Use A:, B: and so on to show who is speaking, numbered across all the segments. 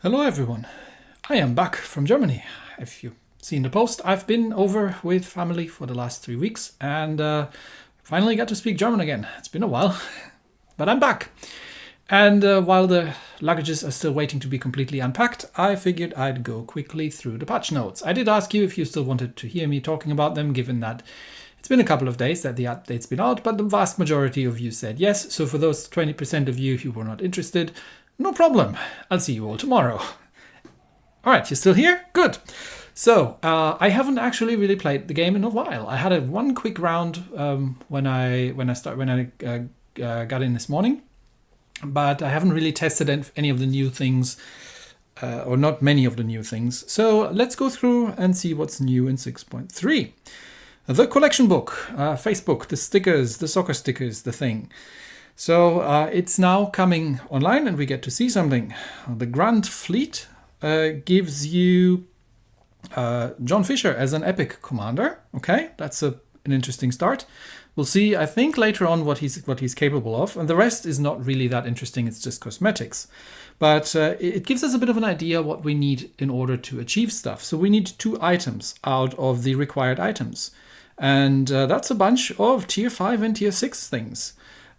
A: Hello everyone, I am back from Germany. If you've seen the post, I've been over with family for the last 3 weeks and finally got to speak German again. It's been a while, but I'm back. And while the luggages are still waiting to be completely unpacked, I figured I'd go quickly through the patch notes. I did ask you if you still wanted to hear me talking about them, given that it's been a couple of days that the update's been out, but the vast majority of you said yes. So for those 20% of you who were not interested, no problem. I'll see you all tomorrow. All right, you're still here? Good. So I haven't actually really played the game in a while. I had one quick round when I got in this morning, but I haven't really tested any of the new things, or not many of the new things. So let's go through and see what's new in 6.3. The collection book, Facebook, the stickers, the soccer stickers, the thing. So it's now coming online and we get to see something. The Grand Fleet gives you John Fisher as an epic commander. Okay, that's an interesting start. We'll see, I think, later on what he's capable of. And the rest is not really that interesting. It's just cosmetics. But it gives us a bit of an idea what we need in order to achieve stuff. So we need 2 items out of the required items. And that's a bunch of tier 5 and tier 6 things.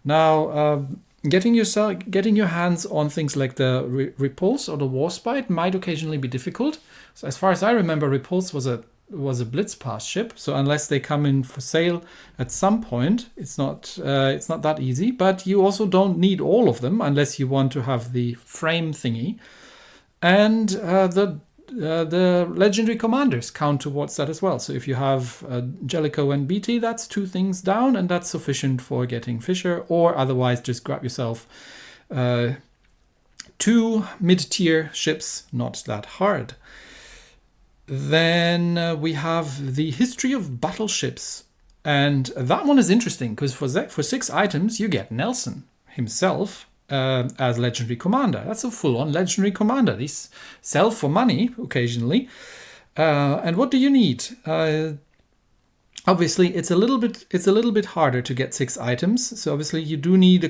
A: Now, getting your hands on things like the Repulse or the Warspite might occasionally be difficult. So as far as I remember, Repulse was a Blitz pass ship. So unless they come in for sale at some point, it's not that easy. But you also don't need all of them unless you want to have the frame thingy. And the legendary commanders count towards that as well. So if you have Jellicoe and BT, that's 2 things down, and that's sufficient for getting Fisher, or otherwise just grab yourself 2 mid-tier ships, not that hard. Then we have the history of battleships, and that one is interesting because for 6 items you get Nelson himself as legendary commander. That's a full-on legendary commander. These sell for money occasionally. And what do you need? Obviously, it's a little bit harder to get 6 items. So obviously, you do need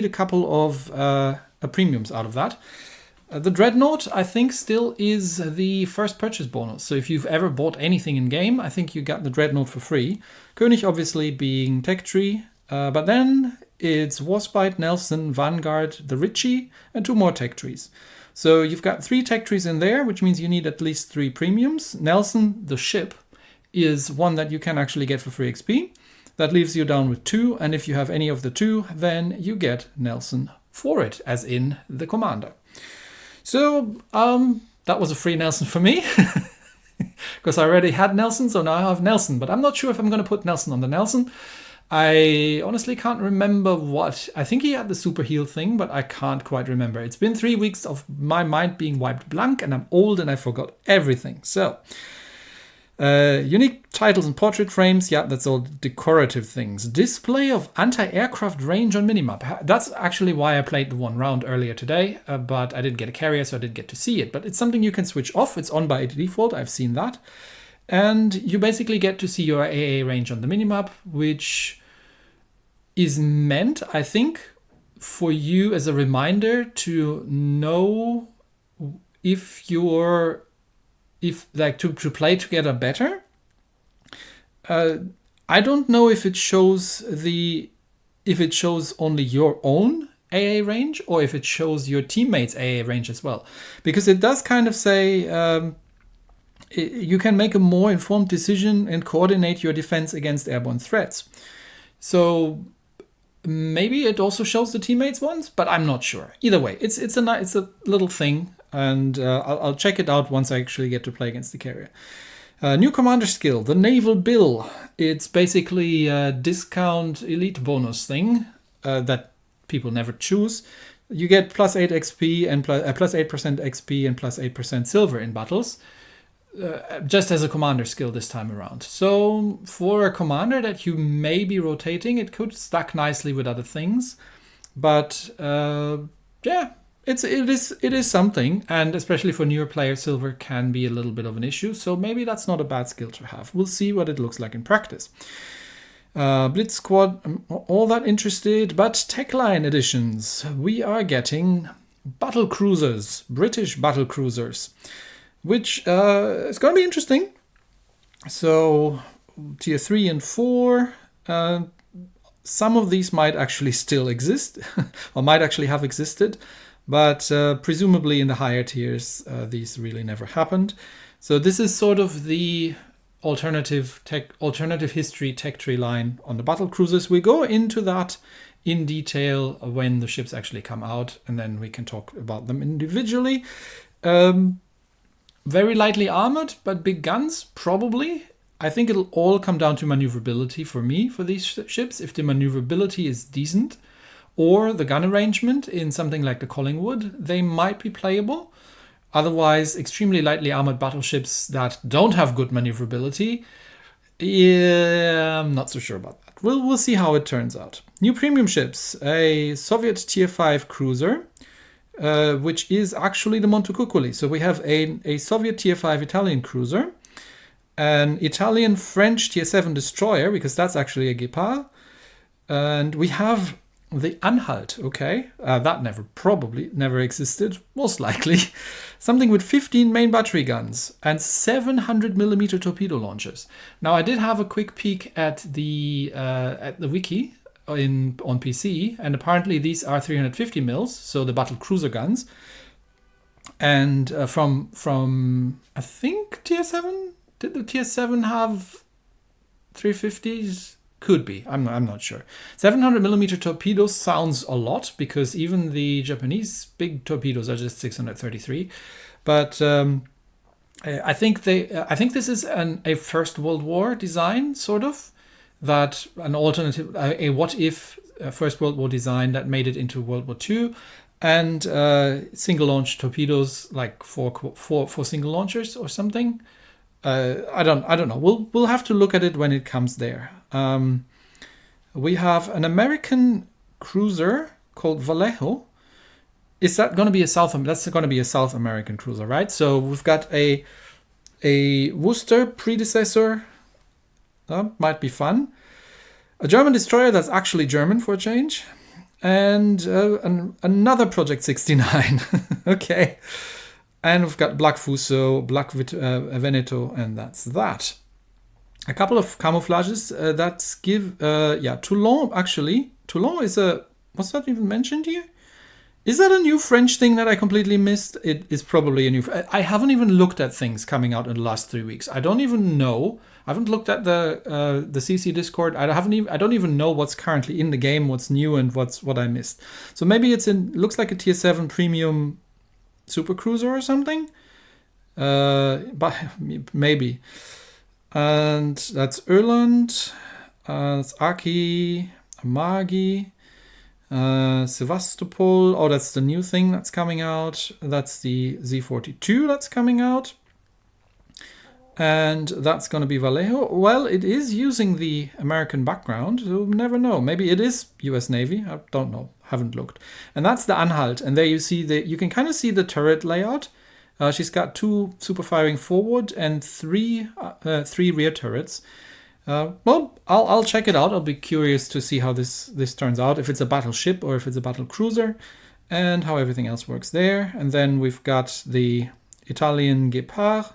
A: a couple of premiums out of that. The Dreadnought, I think, still is the first purchase bonus. So if you've ever bought anything in game, I think you got the Dreadnought for free. König obviously being tech tree, but then it's Warspite, Nelson, Vanguard, the Ritchie, and 2 more tech trees. So you've got 3 tech trees in there, which means you need at least 3 premiums. Nelson, the ship, is one that you can actually get for free XP. That leaves you down with 2, and if you have any of the 2, then you get Nelson for it, as in the commander. So that was a free Nelson for me, because I already had Nelson, so now I have Nelson. But I'm not sure if I'm going to put Nelson on the Nelson. I honestly can't remember what. I think he had the super heal thing, but I can't quite remember. It's been 3 weeks of my mind being wiped blank, and I'm old and I forgot everything. So, unique titles and portrait frames. Yeah, that's all decorative things. Display of anti-aircraft range on minimap. That's actually why I played the 1 round earlier today, but I didn't get a carrier, so I didn't get to see it. But it's something you can switch off. It's on by default. I've seen that. And you basically get to see your AA range on the minimap, which is meant, I think, for you as a reminder to know to play together better. I don't know if it shows only your own AA range or if it shows your teammates' AA range as well, because it does kind of say you can make a more informed decision and coordinate your defense against airborne threats. So maybe it also shows the teammates ones, but I'm not sure. Either way, it's a little thing, and I'll check it out once I actually get to play against the carrier. New commander skill, the Naval Bill. It's basically a discount elite bonus thing that people never choose. You get plus 8 XP and plus 8% XP and plus 8% silver in battles. Just as a commander skill this time around. So for a commander that you may be rotating, it could stack nicely with other things. But yeah, it is something. And especially for newer players, silver can be a little bit of an issue. So maybe that's not a bad skill to have. We'll see what it looks like in practice. Blitz Squad, I'm all that interested. But Techline editions, we are getting battle cruisers, British battle cruisers, which is going to be interesting. So tier 3 and 4, some of these might actually still exist or might actually have existed, but presumably in the higher tiers, these really never happened. So this is sort of the alternative history tech tree line on the battle cruisers. We go into that in detail when the ships actually come out, and then we can talk about them individually. Very lightly armored, but big guns, probably. I think it'll all come down to maneuverability for me for these ships. If the maneuverability is decent, or the gun arrangement in something like the Collingwood, they might be playable. Otherwise, extremely lightly armored battleships that don't have good maneuverability, yeah, I'm not so sure about that. We'll see how it turns out. New premium ships, a Soviet Tier 5 cruiser, which is actually the Montecuccoli. So we have a Soviet Tier 5 Italian cruiser, an Italian-French Tier 7 destroyer, because that's actually a Gepard, and we have the Anhalt, okay, that probably never existed, most likely. Something with 15 main battery guns and 700mm torpedo launchers. Now, I did have a quick peek at the wiki on PC, and apparently these are 350 mils, so the battle cruiser guns. And from I think Tier 7? Did the Tier 7 have 350s? Could be. I'm not sure. 700mm torpedoes sounds a lot, because even the Japanese big torpedoes are just 633. But I think this is a First World War design, sort of, that an alternative, a what if First World War design that made it into World War II, and single launch torpedoes, like four single launchers or something. I don't know. We'll have to look at it when it comes there. We have an American cruiser called Vallejo. Is that going to be that's going to be a South American cruiser, right? So we've got a Worcester predecessor. Might be fun. A German destroyer that's actually German for a change. And another Project 69. Okay. And we've got Black Fuso, Black Veneto, and that's that. A couple of camouflages that give... Toulon, actually. Toulon is was that even mentioned here? Is that a new French thing that I completely missed? It is probably a new... I haven't even looked at things coming out in the last 3 weeks. I don't even know. I haven't looked at the CC Discord. I don't even know what's currently in the game, what's new, and what I missed. So maybe looks like a Tier 7 premium super cruiser or something. But maybe. And that's Irland. That's Aki, Amagi, Sevastopol. Oh, that's the new thing that's coming out. That's the Z42 that's coming out. And that's going to be Vallejo. Well, it is using the American background. You'll never know. Maybe it is US Navy. I don't know. Haven't looked. And that's the Anhalt. And there you see you can kind of see the turret layout. She's got 2 super firing forward and 3 rear turrets. Well, I'll check it out. I'll be curious to see how this turns out. If it's a battleship or if it's a battle cruiser, and how everything else works there. And then we've got the Italian Gepard.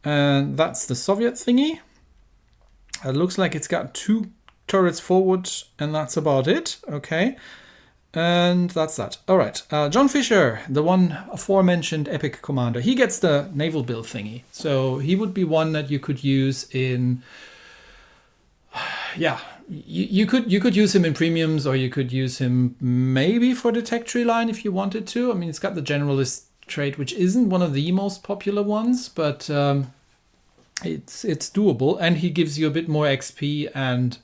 A: And that's the Soviet thingy. It looks like it's got 2 turrets forward, and that's about it. Okay. And that's that. All right. John Fisher, the one aforementioned epic commander, he gets the naval build thingy. So he would be one that you could use in... Yeah, you could use him in premiums, or you could use him maybe for the tech tree line if you wanted to. I mean, it's got the generalist trait, which isn't one of the most popular ones, but it's doable, and he gives you a bit more XP and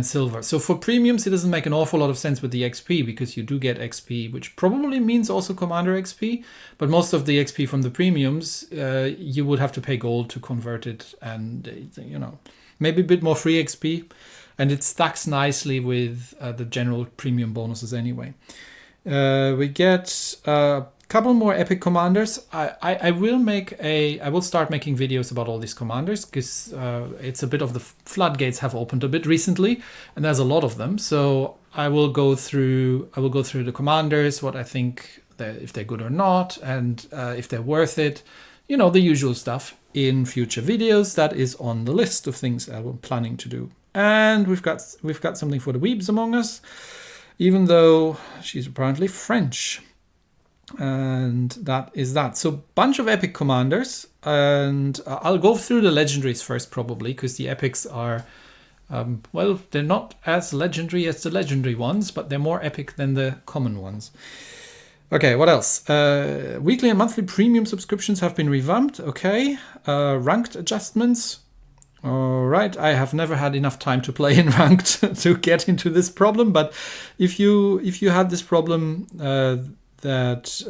A: silver. So for premiums, it doesn't make an awful lot of sense with the XP, because you do get XP, which probably means also commander XP, but most of the XP from the premiums, you would have to pay gold to convert it, and maybe a bit more free XP, and it stacks nicely with the general premium bonuses anyway. We get couple more epic commanders. I will start making videos about all these commanders, because it's a bit of the floodgates have opened a bit recently, and there's a lot of them. So I will go through the commanders, what I think they're good or not, and if they're worth it. You know, the usual stuff in future videos. That is on the list of things I'm planning to do. And we've got something for the weebs among us, even though she's apparently French. And that is that. So bunch of epic commanders, and I'll go through the legendaries first probably, because the epics are well, they're not as legendary as the legendary ones, but they're more epic than the common ones. Okay, what else? Weekly and monthly premium subscriptions have been revamped. Okay, ranked adjustments. All right, I have never had enough time to play in ranked to get into this problem, but if you had this problem that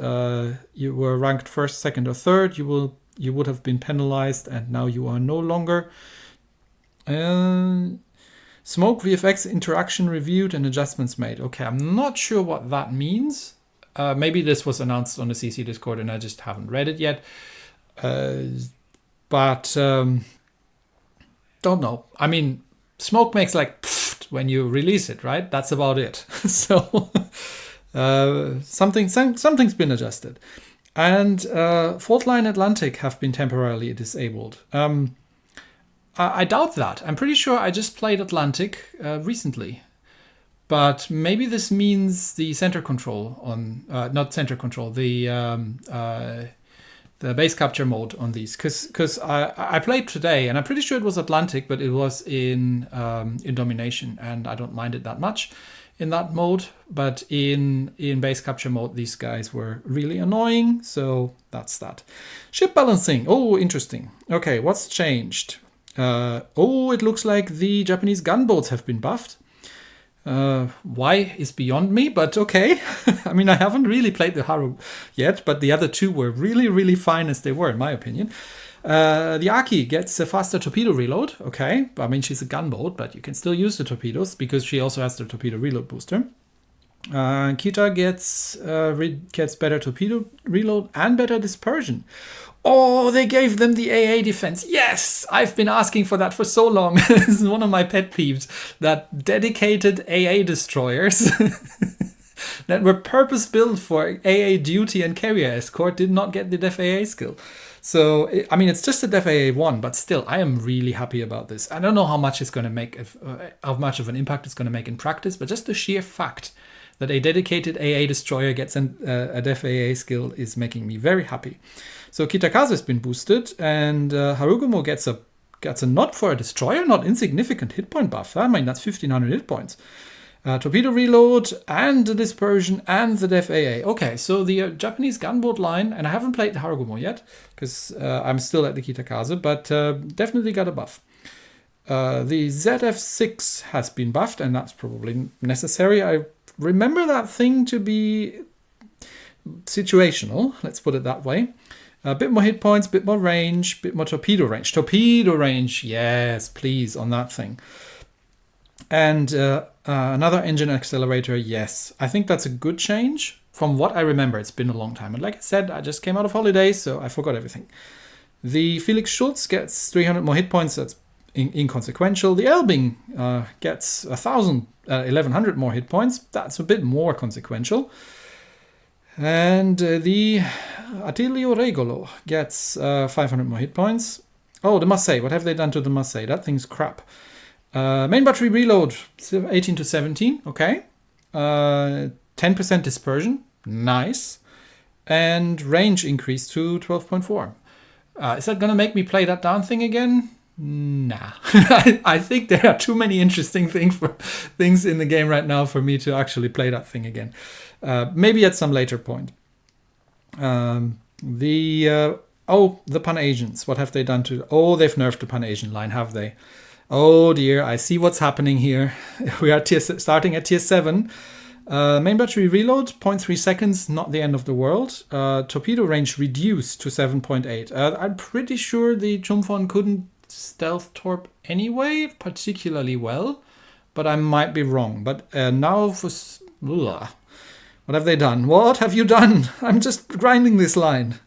A: you were ranked first, second, or third, you would have been penalized, and now you are no longer. Smoke VFX interaction reviewed and adjustments made. Okay, I'm not sure what that means. Maybe this was announced on the CC Discord and I just haven't read it yet. But don't know. I mean, smoke makes like pfft when you release it, right? That's about it. So something's been adjusted. And Fault Line Atlantic have been temporarily disabled. I doubt that. I'm pretty sure I just played Atlantic recently. But maybe this means the center control on, not center control, the base capture mode on these. Because I played today, and I'm pretty sure it was Atlantic, but it was in Domination, and I don't mind it that much in that mode. But in base capture mode, these guys were really annoying, so that's that. Ship balancing. Oh, interesting. Okay, what's changed? It looks like the Japanese gunboats have been buffed. Why is beyond me, but okay. I mean, I haven't really played the Haru yet, but the other two were really, really fine as they were, in my opinion. The Aki gets a faster torpedo reload. Okay, I mean, she's a gunboat, but you can still use the torpedoes because she also has the torpedo reload booster. Kita gets better torpedo reload and better dispersion. Oh, they gave them the AA defense. Yes, I've been asking for that for so long. This is one of my pet peeves, that dedicated AA destroyers that were purpose-built for AA duty and carrier escort did not get the Def AA skill. So, I mean, it's just a Def AA 1, but still, I am really happy about this. I don't know how much it's going to make, how much of an impact it's going to make in practice, but just the sheer fact that a dedicated AA destroyer gets a Def AA skill is making me very happy. So Kitakaze has been boosted, and Harugumo gets a nod for a destroyer, not insignificant hit point buff. I mean, that's 1500 hit points. Torpedo reload, and the dispersion, and the Def AA. Okay, so the Japanese gunboat line, and I haven't played the Harugumo yet, because I'm still at the Kitakaze, but definitely got a buff. The ZF6 has been buffed, and that's probably necessary. I remember that thing to be situational, let's put it that way. A bit more hit points, bit more range, bit more torpedo range. Torpedo range, yes, please, on that thing. And another engine accelerator, yes. I think that's a good change. From what I remember, it's been a long time. And like I said, I just came out of holidays, so I forgot everything. The Felix Schultz gets 300 more hit points. That's inconsequential. The Elbing gets 1100 more hit points. That's a bit more consequential. And the Attilio Regolo gets 500 more hit points. Oh, the Marseille. What have they done to the Marseille? That thing's crap. Main battery reload, 18 to 17. Okay. 10% dispersion. Nice. And range increase to 12.4. Is that going to make me play that down thing again? Nah. I think there are too many interesting things in the game right now for me to actually play that thing again. Maybe at some later point. The Pan-Asians. What have they done to... Oh, they've nerfed the Pan-Asian line, have they? Oh dear, I see what's happening here. We are starting at tier 7. Main battery reload, 0.3 seconds, not the end of the world. Torpedo range reduced to 7.8. I'm pretty sure the Chumfon couldn't stealth torp anyway, particularly well, but I might be wrong. But now for... What have they done? What have you done? I'm just grinding this line.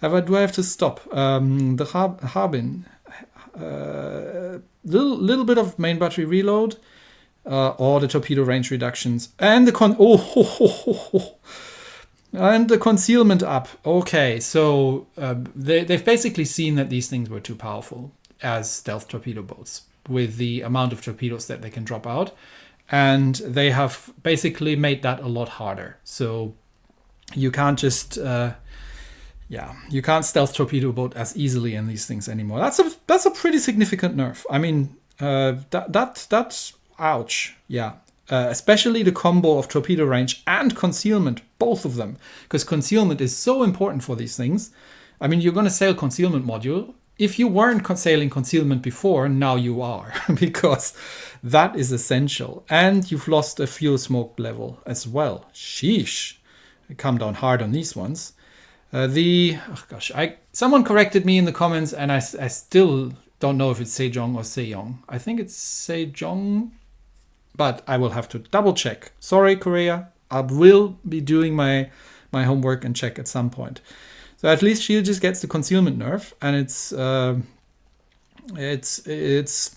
A: Do I have to stop? The Harbin. Little bit of main battery reload. Or the torpedo range reductions. And the And the concealment up. Okay, so they've basically seen that these things were too powerful as stealth torpedo boats with the amount of torpedoes that they can drop out. And they have basically made that a lot harder. So you can't just, you can't stealth torpedo boat as easily in these things anymore. That's a pretty significant nerf. I mean, that's ouch. Yeah. Especially the combo of torpedo range and concealment, both of them, because concealment is so important for these things. I mean, you're going to sail concealment module. If you weren't sailing concealment before, now you are, because that is essential. And you've lost a fuel smoke level as well. Sheesh. I come down hard on these ones. Someone corrected me in the comments, and I still don't know if it's Sejong or Sejong. I think it's Sejong, but I will have to double check. Sorry, Korea. I will be doing my homework and check at some point. So at least she just gets the concealment nerf, and it's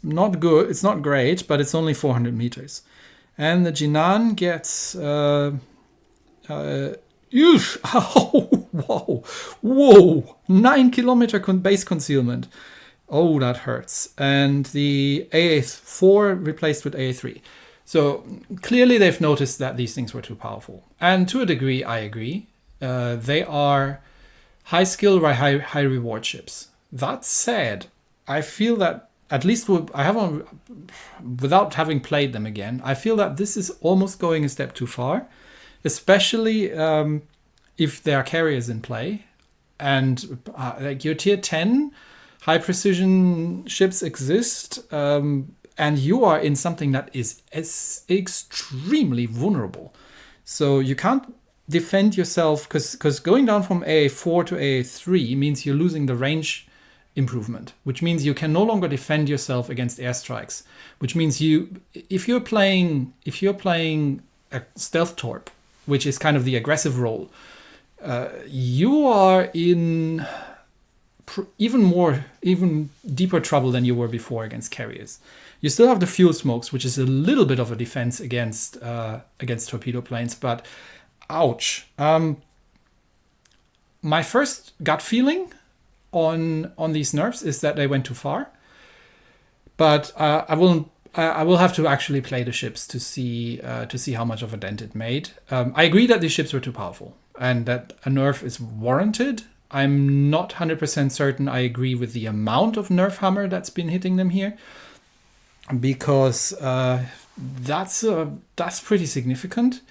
A: not good. It's not great, but it's only 400 meters. And the Jinan gets whoa, 9 kilometer base concealment. Oh, that hurts. And the AA4 replaced with AA3. So clearly they've noticed that these things were too powerful. And to a degree, I agree. They are high skill, high reward ships. That said, I feel that at least without having played them again, I feel that this is almost going a step too far, especially if there are carriers in play. And like your tier 10 high precision ships exist, and you are in something that is extremely vulnerable. So you can't defend yourself, because going down from AA4 to AA3 means you're losing the range improvement, which means you can no longer defend yourself against airstrikes, which means if you're playing a stealth torp, which is kind of the aggressive role, you are in even deeper trouble than you were before against carriers. You still have the fuel smokes, which is a little bit of a defense against torpedo planes, but ouch. My first gut feeling on these nerfs is that they went too far, but I will have to actually play the ships to see how much of a dent it made. I agree that these ships were too powerful and that a nerf is warranted. I'm not 100% certain I agree with the amount of nerf hammer that's been hitting them here, because that's pretty significant.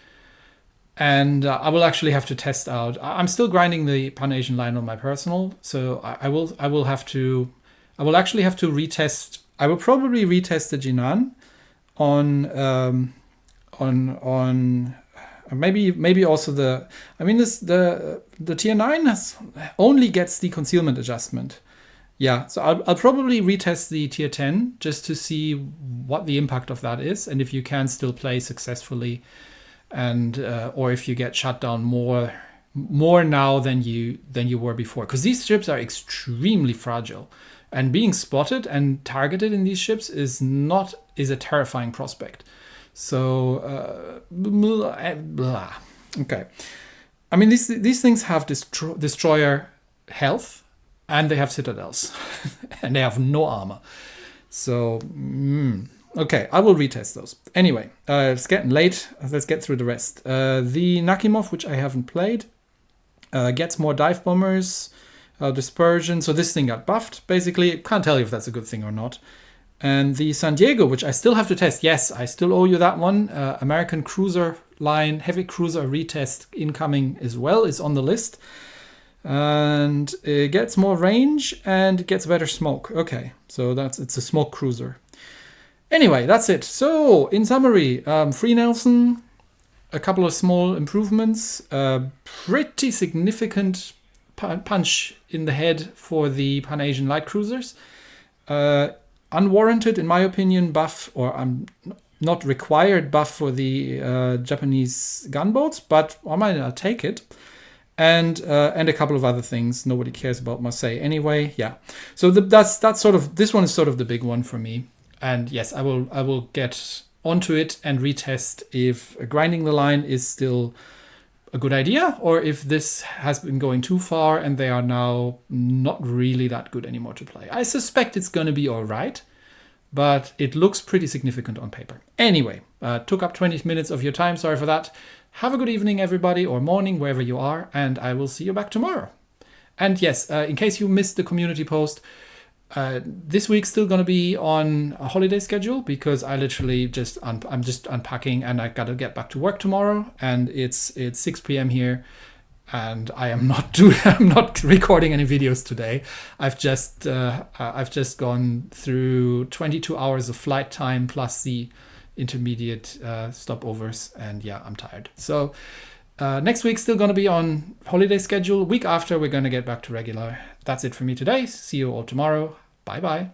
A: And I will actually have to test out. I'm still grinding the Pan-Asian line on my personal, so I will actually have to retest. I will probably retest the Jinan on maybe also the tier 9 only gets the concealment adjustment. Yeah, so I'll probably retest the tier 10 just to see what the impact of that is, and if you can still play successfully, and or if you get shut down more now than you were before, because these ships are extremely fragile, and being spotted and targeted in these ships is a terrifying prospect. So okay, I mean these things have destroyer health, and they have citadels, and they have no armor. So okay, I will retest those. Anyway, it's getting late. Let's get through the rest. The Nakimov, which I haven't played, gets more dive bombers, dispersion. So this thing got buffed, basically. Can't tell you if that's a good thing or not. And the San Diego, which I still have to test. Yes, I still owe you that one. American cruiser line, heavy cruiser retest incoming as well, is on the list. And it gets more range and it gets better smoke. Okay, so it's a smoke cruiser. Anyway, that's it. So, in summary, Free Nelson, a couple of small improvements, pretty significant punch in the head for the Pan-Asian light cruisers. Unwarranted, in my opinion, buff, or not required buff for the Japanese gunboats, but I'll take it. And a couple of other things. Nobody cares about Marseille anyway. Yeah. So that's sort of, this one is sort of the big one for me. And yes, I will get onto it and retest if grinding the line is still a good idea, or if this has been going too far and they are now not really that good anymore to play. I suspect it's going to be all right, but it looks pretty significant on paper. Anyway, took up 20 minutes of your time. Sorry for that. Have a good evening, everybody, or morning, wherever you are, and I will see you back tomorrow. And yes, in case you missed the community post, this week's still going to be on a holiday schedule because I literally I'm just unpacking and I got to get back to work tomorrow, and it's 6 p.m. here, and I am I'm not recording any videos today. I've just gone through 22 hours of flight time plus the intermediate stopovers, and yeah, I'm tired. So next week's still going to be on holiday schedule. Week after, we're going to get back to regular. That's it for me today. See you all tomorrow. Bye bye.